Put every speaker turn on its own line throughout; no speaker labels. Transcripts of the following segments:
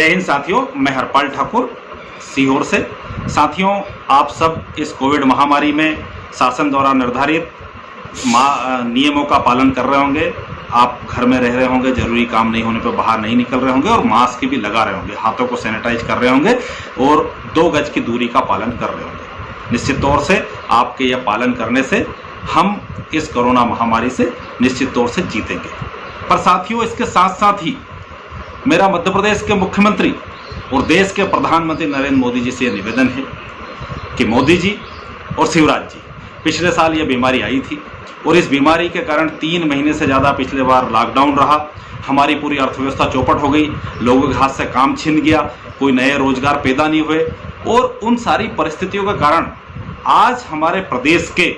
जय हिंद साथियों, मैं हरपाल ठाकुर सीहोर से। साथियों, आप सब इस कोविड महामारी में शासन द्वारा निर्धारित नियमों का पालन कर रहे होंगे। आप घर में रह रहे होंगे, जरूरी काम नहीं होने पर बाहर नहीं निकल रहे होंगे और मास्क भी लगा रहे होंगे, हाथों को सैनिटाइज कर रहे होंगे और 2 गज की दूरी का पालन कर रहे होंगे। निश्चित तौर से आपके यह पालन करने से हम इस कोरोना महामारी से निश्चित तौर से जीतेंगे। पर साथियों, इसके साथ साथ ही मेरा मध्य प्रदेश के मुख्यमंत्री और देश के प्रधानमंत्री नरेंद्र मोदी जी से यह निवेदन है कि मोदी जी और शिवराज जी, पिछले साल यह बीमारी आई थी और इस बीमारी के कारण 3 महीने से ज़्यादा पिछले बार लॉकडाउन रहा। हमारी पूरी अर्थव्यवस्था चौपट हो गई, लोगों के हाथ से काम छिन गया, कोई नए रोजगार पैदा नहीं हुए और उन सारी परिस्थितियों के कारण आज हमारे प्रदेश के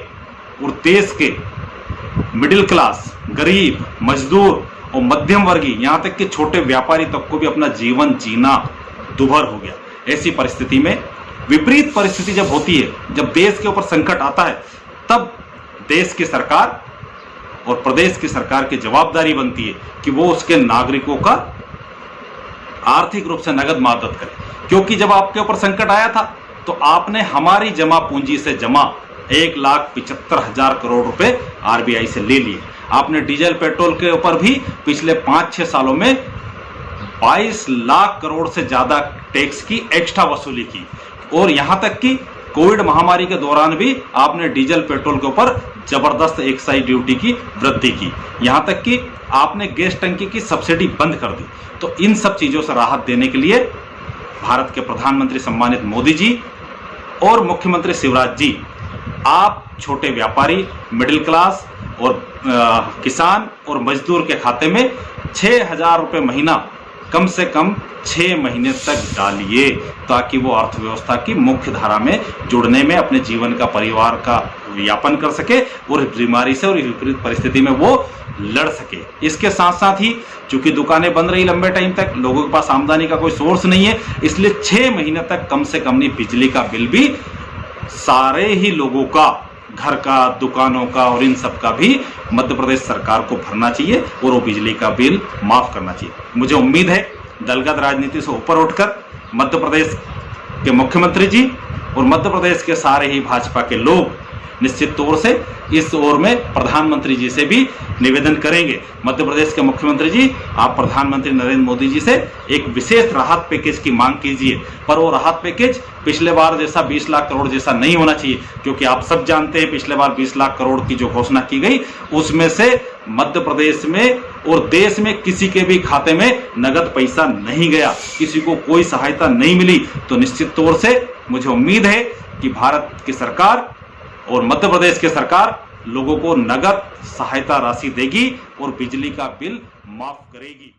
और देश के मिडिल क्लास, गरीब, मजदूर और मध्यम वर्गीय, यहाँ तक कि छोटे व्यापारी तक को भी अपना जीवन जीना दुभर हो गया। ऐसी परिस्थिति में, विपरीत परिस्थिति जब होती है, जब देश के ऊपर संकट आता है, तब देश की सरकार और प्रदेश की सरकार की जवाबदारी बनती है कि वो उसके नागरिकों का आर्थिक रूप से नगद मदद करे। क्योंकि जब आपके ऊपर संकट आया था तो आपने हमारी जमा पूंजी से जमा 1,75,000 करोड़ रुपए आरबीआई से ले लिए। आपने डीजल पेट्रोल के ऊपर भी पिछले 5-6 सालों में 22 लाख करोड़ से ज्यादा टैक्स की एक्स्ट्रा वसूली की और यहां तक कि कोविड महामारी के दौरान भी आपने डीजल पेट्रोल के ऊपर जबरदस्त एक्साइज ड्यूटी की वृद्धि की। यहां तक कि आपने गैस टंकी की सब्सिडी बंद कर दी। तो इन सब चीजों से राहत देने के लिए भारत के प्रधानमंत्री सम्मानित मोदी जी और मुख्यमंत्री शिवराज जी, आप छोटे व्यापारी, मिडिल क्लास और किसान और मजदूर के खाते में 6,000 रुपये महीना कम से कम 6 महीने तक डालिए, ताकि वो अर्थव्यवस्था की मुख्य धारा में जुड़ने में, अपने जीवन का, परिवार का यापन कर सके और इस बीमारी से और इस विपरीत परिस्थिति में वो लड़ सके। इसके साथ साथ ही चूंकि दुकानें बंद रही लंबे टाइम तक, लोगों के पास आमदनी का कोई सोर्स नहीं है, इसलिए 6 महीने तक कम से कम नहीं, बिजली का बिल भी सारे ही लोगों का, घर का, दुकानों का और इन सब का भी मध्य प्रदेश सरकार को भरना चाहिए और वो बिजली का बिल माफ करना चाहिए। मुझे उम्मीद है दलगत राजनीति से ऊपर उठकर मध्य प्रदेश के मुख्यमंत्री जी और मध्य प्रदेश के सारे ही भाजपा के लोग निश्चित तौर से इस ओर में प्रधानमंत्री जी से भी निवेदन करेंगे। मध्य प्रदेश के मुख्यमंत्री जी, आप प्रधानमंत्री नरेंद्र मोदी जी से एक विशेष राहत पैकेज की मांग कीजिए, पर वो राहत पैकेज पिछले बार जैसा 20 लाख करोड़ जैसा नहीं होना चाहिए, क्योंकि आप सब जानते हैं पिछले बार 20 लाख करोड़ की जो घोषणा की गई, उसमें से मध्य प्रदेश में और देश में किसी के भी खाते में नगद पैसा नहीं गया, किसी को कोई सहायता नहीं मिली। तो निश्चित तौर से मुझे उम्मीद है कि भारत की सरकार और मध्य प्रदेश की सरकार लोगों को नगद सहायता राशि देगी और बिजली का बिल माफ करेगी।